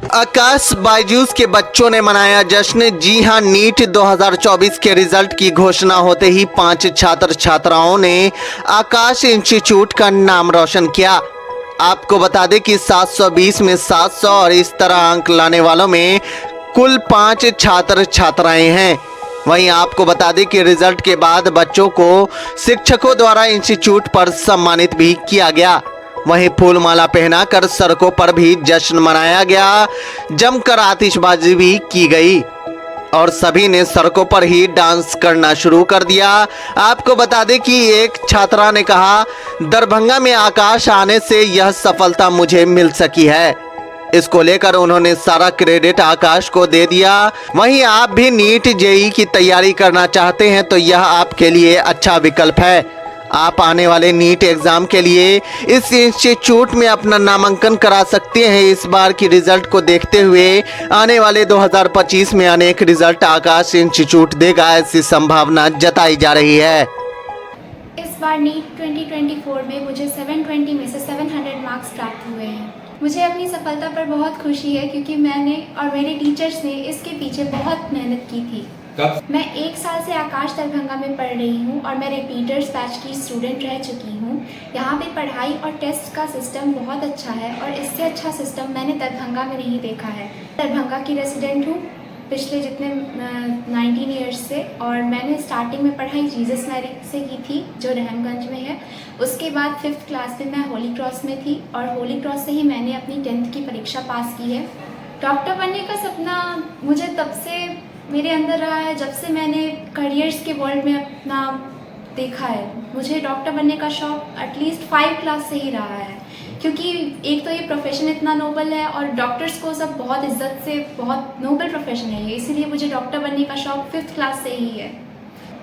आकाश बायजूस के बच्चों ने मनाया जश्न। जी हां, नीट 2024 के रिजल्ट की घोषणा होते ही 5 छात्र छात्राओं ने आकाश इंस्टीट्यूट का नाम रोशन किया। आपको बता दें कि 720 में 700 और इस तरह अंक लाने वालों में कुल 5 छात्र छात्राएं हैं। वहीं आपको बता दें कि रिजल्ट के बाद बच्चों को शिक्षकों द्वारा इंस्टीट्यूट पर सम्मानित भी किया गया। वहीं फूलमाला पहनाकर सड़कों पर भी जश्न मनाया गया, जमकर आतिशबाजी भी की गई और सभी ने सड़कों पर ही डांस करना शुरू कर दिया। आपको बता दें कि एक छात्रा ने कहा, दरभंगा में आकाश आने से यह सफलता मुझे मिल सकी है। इसको लेकर उन्होंने सारा क्रेडिट आकाश को दे दिया। वहीं आप भी नीट जेई की तैयारी करना चाहते हैं तो यह आपके लिए अच्छा विकल्प है। आप आने वाले नीट एग्जाम के लिए इस इंस्टीट्यूट में अपना नामांकन करा सकते हैं। इस बार की रिजल्ट को देखते हुए आने वाले 2025 में अनेक रिजल्ट आकाश इंस्टीट्यूट देगा, ऐसी संभावना जताई जा रही है। इस बार नीट 2024 में मुझे 720 में से 700 मार्क्स प्राप्त हुए हैं। मुझे अपनी सफलता पर बहुत खुशी है क्योंकि मैंने और मेरे टीचर्स ने इसके पीछे बहुत मेहनत की थी। कब? मैं 1 साल से आकाश दरभंगा में पढ़ रही हूँ और मैं रिपीटर्स बैच की स्टूडेंट रह चुकी हूँ। यहाँ पे पढ़ाई और टेस्ट का सिस्टम बहुत अच्छा है और इससे अच्छा सिस्टम मैंने दरभंगा में नहीं देखा है। दरभंगा की रेसिडेंट हूँ पिछले जितने 19 ईयर्स से और मैंने स्टार्टिंग में पढ़ाई जीसस मैरिज से की थी जो रहमगंज में है। उसके बाद 5th क्लास में मैं होली क्रॉस में थी और होली क्रॉस से ही मैंने अपनी 10th की परीक्षा पास की है। डॉक्टर बनने का सपना मुझे तब से मेरे अंदर रहा है जब से मैंने करियर्स के वर्ल्ड में अपना देखा है। मुझे डॉक्टर बनने का शौक एटलीस्ट 5 क्लास से ही रहा है क्योंकि एक तो ये प्रोफेशन इतना नोबल है और डॉक्टर्स को सब बहुत इज्जत से, बहुत नोबल प्रोफेशन है ये, इसीलिए मुझे डॉक्टर बनने का शौक 5th क्लास से ही है।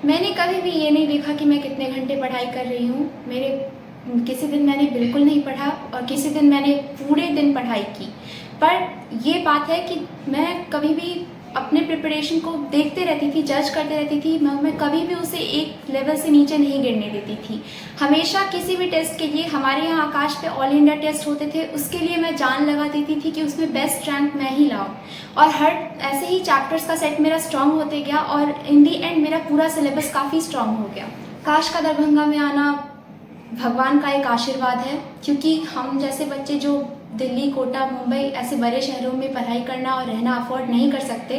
मैंने कभी भी ये नहीं देखा कि मैं कितने घंटे पढ़ाई कर रही हूँ। किसी दिन मैंने बिल्कुल नहीं पढ़ा और किसी दिन मैंने पूरे दिन पढ़ाई की। पर ये बात है कि मैं कभी भी अपने प्रिपरेशन को देखते रहती थी, जज करते रहती थी। मैं कभी भी उसे एक लेवल से नीचे नहीं गिरने देती थी। हमेशा किसी भी टेस्ट के लिए हमारे यहाँ आकाश पे ऑल इंडिया टेस्ट होते थे, उसके लिए मैं जान लगा देती थी कि उसमें बेस्ट रैंक मैं ही लाऊं और हर ऐसे ही चैप्टर्स का सेट मेरा स्ट्रॉन्ग होते गया और इन दी एंड मेरा पूरा सिलेबस काफ़ी स्ट्रॉन्ग हो गया। आकाश का दरभंगा में आना भगवान का एक आशीर्वाद है क्योंकि हम जैसे बच्चे जो दिल्ली, कोटा, मुंबई ऐसे बड़े शहरों में पढ़ाई करना और रहना अफोर्ड नहीं कर सकते,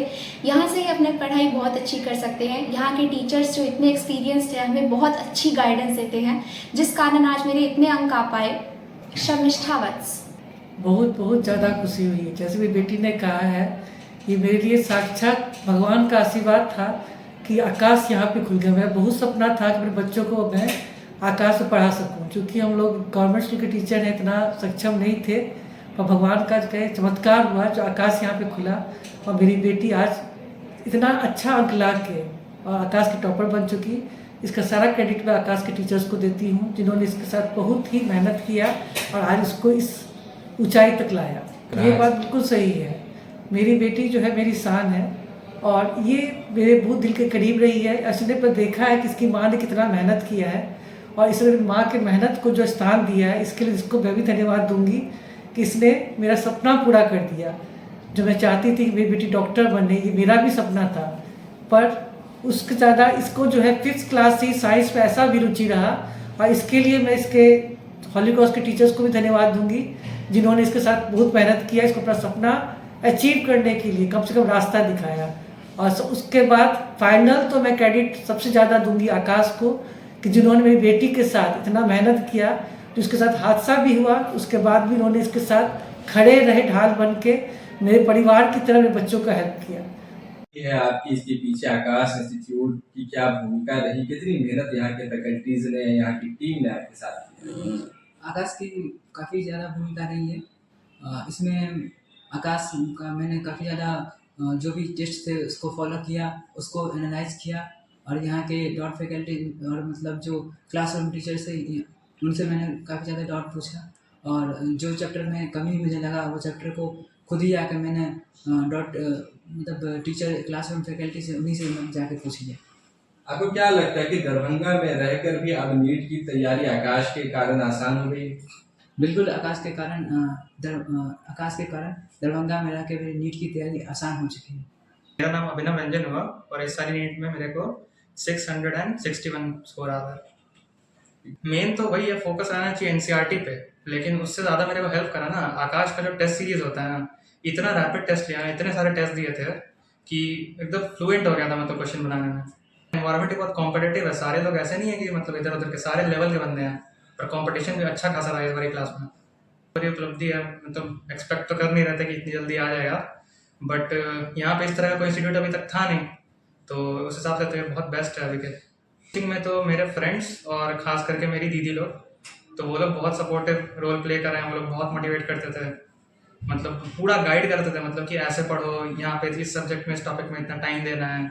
यहाँ से ही अपने पढ़ाई बहुत अच्छी कर सकते हैं। यहाँ के टीचर्स जो इतने एक्सपीरियंस्ड हैं हमें बहुत अच्छी गाइडेंस देते हैं जिस कारण आज मेरे इतने अंक आ पाए। शर्मिष्ठा वत्स। बहुत बहुत ज़्यादा खुशी हुई है। जैसे मेरी बेटी ने कहा है, ये मेरे लिए साक्षात भगवान का आशीर्वाद था कि आकाश यहाँ पे खुल गया। मेरा बहुत सपना था कि मेरे बच्चों को मैं आकाश में पढ़ा सकूँ। क्योंकि हम लोग गवर्नमेंट स्कूल के टीचर हैं, इतना सक्षम नहीं थे, और भगवान का जो चमत्कार हुआ जो आकाश यहाँ पे खुला और मेरी बेटी आज इतना अच्छा अंक ला के और आकाश की टॉपर बन चुकी। इसका सारा क्रेडिट मैं आकाश के टीचर्स को देती हूँ जिन्होंने इसके साथ बहुत ही मेहनत किया और आज इसको इस ऊंचाई तक लाया। ये बात बिल्कुल सही है। मेरी बेटी जो है मेरी शान है और ये मेरे बहुत दिल के करीब रही है। इसने पर देखा है कि इसकी माँ ने कितना मेहनत किया है और इसने माँ के मेहनत को जो स्थान दिया है, इसके लिए इसको मैं भी धन्यवाद दूंगी कि इसने मेरा सपना पूरा कर दिया। जो मैं चाहती थी कि मेरी बेटी डॉक्टर बने, ये मेरा भी सपना था, पर उसके ज़्यादा इसको जो है 5th क्लास से साइंस में ऐसा भी रुचि रहा और इसके लिए मैं इसके होली क्रॉस के टीचर्स को भी धन्यवाद दूंगी जिन्होंने इसके साथ बहुत मेहनत किया, इसको अपना सपना अचीव करने के लिए कम से कम रास्ता दिखाया। और उसके बाद फाइनल तो मैं क्रेडिट सबसे ज़्यादा दूंगी आकाश को कि जिन्होंने मेरी बेटी के साथ इतना मेहनत किया, तो उसके साथ हादसा भी हुआ, उसके बाद भी उन्होंने इसके साथ खड़े रहे ढाल बन के मेरे परिवार की तरह मेरे बच्चों का हेल्प किया। ये है आपकी इसके पीछे आकाश इंस्टीट्यूट की क्या भूमिका रही, कितनी मेहनत यहाँ के फैकल्टीज ने, यहाँ की टीम ने आपके साथ की? आकाश की काफ़ी ज़्यादा भूमिका रही है। इसमें आकाश का मैंने काफ़ी ज़्यादा जो भी टेस्ट थे उसको फॉलो किया, उसको एनालाइज किया और यहाँ के डॉट फैकल्टी और मतलब जो क्लासरूम टीचर से उनसे मैंने काफ़ी ज़्यादा डाउट पूछा और जो चैप्टर में कमी मुझे लगा वो चैप्टर को खुद ही आकर मैंने मतलब टीचर क्लासरूम फैकल्टी से उन्हीं से जाकर पूछ लिया। आपको क्या लगता है कि दरभंगा में रहकर भी अब नीट की तैयारी आकाश के कारण आसान हो गई? बिल्कुल आकाश के कारण दरभंगा में रह के मेरी नीट की तैयारी आसान हो चुकी है। मेरा नाम अभिनव रंजन हुआ और इस सारी नीट में मेरे को 661 स्कोर आ था। मेन तो वही है, फोकस रहना चाहिए एनसीईआरटी पे, लेकिन उससे ज़्यादा मेरे को हेल्प करा ना आकाश का जो टेस्ट सीरीज होता है ना, इतना रैपिड टेस्ट लिया, इतने सारे टेस्ट दिए थे कि एकदम फ्लुएंट हो गया था मतलब क्वेश्चन बनाने में। एनवायरमेंट बहुत कॉम्पिटेटिव है, सारे लोग ऐसे नहीं है कि मतलब इधर उधर के, सारे लेवल के बंदे हैं, पर कॉम्पिटिशन भी अच्छा खासा रहा है इस बारी क्लास में। बड़ी उपलब्धि है, मतलब एक्सपेक्ट तो कर नहीं रहे थे कि इतनी जल्दी आ जाएगा, बट यहाँ पे इस तरह का कोई इंस्टीट्यूट अभी तक था नहीं, तो उस हिसाब से तो ये बहुत बेस्ट है अभी के। टीचिंग में तो मेरे फ्रेंड्स और ख़ास करके मेरी दीदी लोग, तो वो लोग बहुत सपोर्टिव रोल प्ले कर रहे हैं। वो लोग बहुत मोटिवेट करते थे, मतलब पूरा गाइड करते थे, मतलब कि ऐसे पढ़ो, यहाँ पे इस सब्जेक्ट में इस टॉपिक में इतना टाइम देना है,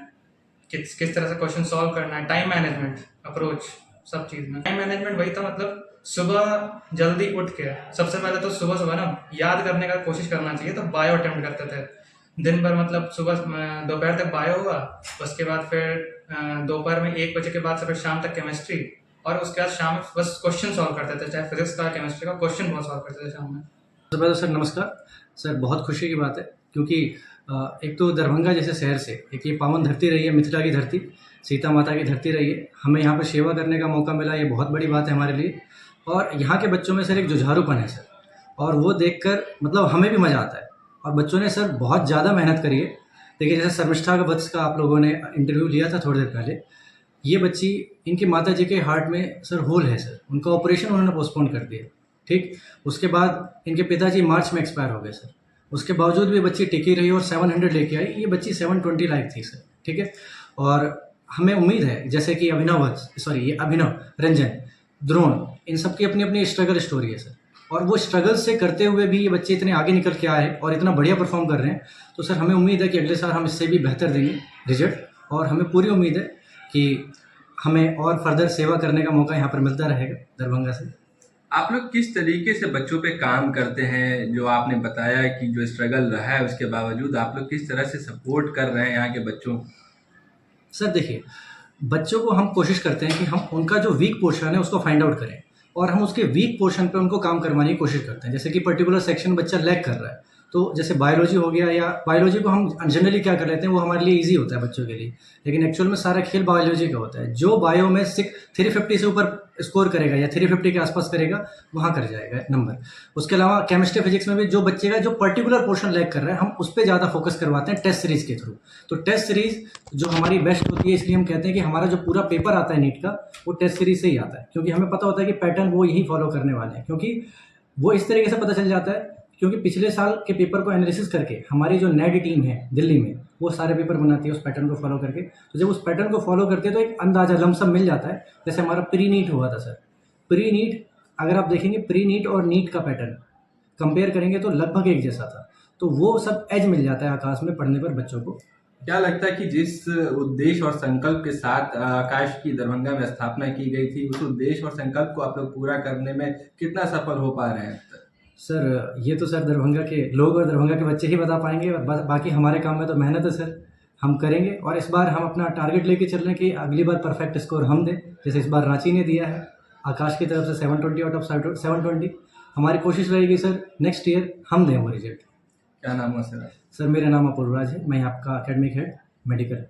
किस तरह से क्वेश्चन सॉल्व करना है, टाइम मैनेजमेंट अप्रोच, सब चीज़ में टाइम मैनेजमेंट वही था। मतलब सुबह जल्दी उठ के सबसे पहले तो सुबह ना याद करने का कोशिश करना चाहिए, तो बायो अटेम्प्ट करते थे दिन भर, मतलब सुबह दोपहर तक बायो हुआ, उसके बाद फिर दोपहर में 1 बजे के बाद से फिर शाम तक केमिस्ट्री, और उसके बाद शाम में बस क्वेश्चन सॉल्व करते थे, चाहे फिजिक्स का केमिस्ट्री का क्वेश्चन बहुत सॉल्व करते थे शाम में। सबसे पहले सर नमस्कार सर, बहुत खुशी की बात है क्योंकि एक तो दरभंगा जैसे शहर से एक ये पावन धरती रही है, मिथिला की धरती, सीता माता की धरती रही है, हमें यहाँ पर सेवा करने का मौका मिला, ये बहुत बड़ी बात है हमारे लिए। और यहाँ के बच्चों में सर एक जुझारूपन है सर, और वो देखकर मतलब हमें भी मज़ा आता है। और बच्चों ने सर बहुत ज़्यादा मेहनत करी है। देखिए जैसे शर्मिष्ठा का वत्स का आप लोगों ने इंटरव्यू लिया था थोड़ी देर पहले, ये बच्ची, इनकी माता जी के हार्ट में सर होल है सर, उनका ऑपरेशन उन्होंने पोस्टपोन कर दिया, ठीक। उसके बाद इनके पिताजी मार्च में एक्सपायर हो गए सर, उसके बावजूद भी बच्ची टिकी रही और 700 लेके आई। ये बच्ची 720 लायक थी सर, ठीक है। और हमें उम्मीद है जैसे कि ये अभिनव रंजन, द्रोण, इन सब की अपनी अपनी स्ट्रगल स्टोरी है सर, और वो स्ट्रगल से करते हुए भी ये बच्चे इतने आगे निकल के आए और इतना बढ़िया परफॉर्म कर रहे हैं। तो सर हमें उम्मीद है कि अगले साल हम इससे भी बेहतर देंगे रिजल्ट, और हमें पूरी उम्मीद है कि हमें और फर्दर सेवा करने का मौका यहाँ पर मिलता रहेगा दरभंगा से। आप लोग किस तरीके से बच्चों पे काम करते हैं? जो आपने बताया कि जो स्ट्रगल रहा है उसके बावजूद आप लोग किस तरह से सपोर्ट कर रहे हैं यहाँ के बच्चों? सर देखिए, बच्चों को हम कोशिश करते हैं कि हम उनका जो वीक पोर्शन है उसको फाइंड आउट करें, और हम उसके वीक पोर्शन पे उनको काम करवाने की कोशिश करते हैं। जैसे कि पर्टिकुलर सेक्शन बच्चा लैग कर रहा है, तो जैसे बायोलॉजी हो गया, या बायोलॉजी को हम जनरली क्या कर लेते हैं, वो हमारे लिए इजी होता है बच्चों के लिए, लेकिन एक्चुअल में सारा खेल बायोलॉजी का होता है। जो बायो में 350 से ऊपर स्कोर करेगा या 350 के आसपास करेगा, वहाँ कर जाएगा नंबर। उसके अलावा केमिस्ट्री फिजिक्स में भी जो बच्चे का जो पर्टिकुलर पोर्शन लैग कर रहा है, हम उस पर ज़्यादा फोकस करवाते हैं टेस्ट सीरीज़ के थ्रू। तो टेस्ट सीरीज़ जो हमारी बेस्ट होती है, इसलिए हम कहते हैं कि हमारा जो पूरा पेपर आता है नीट का, वो टेस्ट सीरीज़ से ही आता है, क्योंकि हमें पता होता है कि पैटर्न वो यही फॉलो करने वाले हैं। क्योंकि वो इस तरीके से पता चल जाता है, क्योंकि पिछले साल के पेपर को एनालिसिस करके हमारी जो नेट टीम है दिल्ली में, वो सारे पेपर बनाती है उस पैटर्न को फॉलो करके। तो जब उस पैटर्न को फॉलो करते हैं तो एक अंदाजा लमसम मिल जाता है। जैसे हमारा प्री नीट हुआ था सर, प्री नीट अगर आप देखेंगे, प्री नीट और नीट का पैटर्न कंपेयर करेंगे तो लगभग एक जैसा था। तो वो सब एज मिल जाता है आकाश में पढ़ने पर बच्चों को। क्या लगता है कि जिस उद्देश्य और संकल्प के साथ आकाश की दरभंगा में स्थापना की गई थी, उस उद्देश्य और संकल्प को आप लोग पूरा करने में कितना सफल हो पा रहे हैं? सर ये तो सर दरभंगा के लोग और दरभंगा के बच्चे ही बता पाएंगे, और बाकी हमारे काम में तो मेहनत है सर, हम करेंगे। और इस बार हम अपना टारगेट लेके चल रहे हैं कि अगली बार परफेक्ट स्कोर हम दें, जैसे इस बार रांची ने दिया है आकाश की तरफ से 720 आउट ऑफ 720। हमारी कोशिश रहेगी सर नेक्स्ट ईयर हम दें वो रिजल्ट। क्या नाम है सर? सर मेरा नाम अपूर्वराज है, मैं आपका एकेडमिक हेड मेडिकल।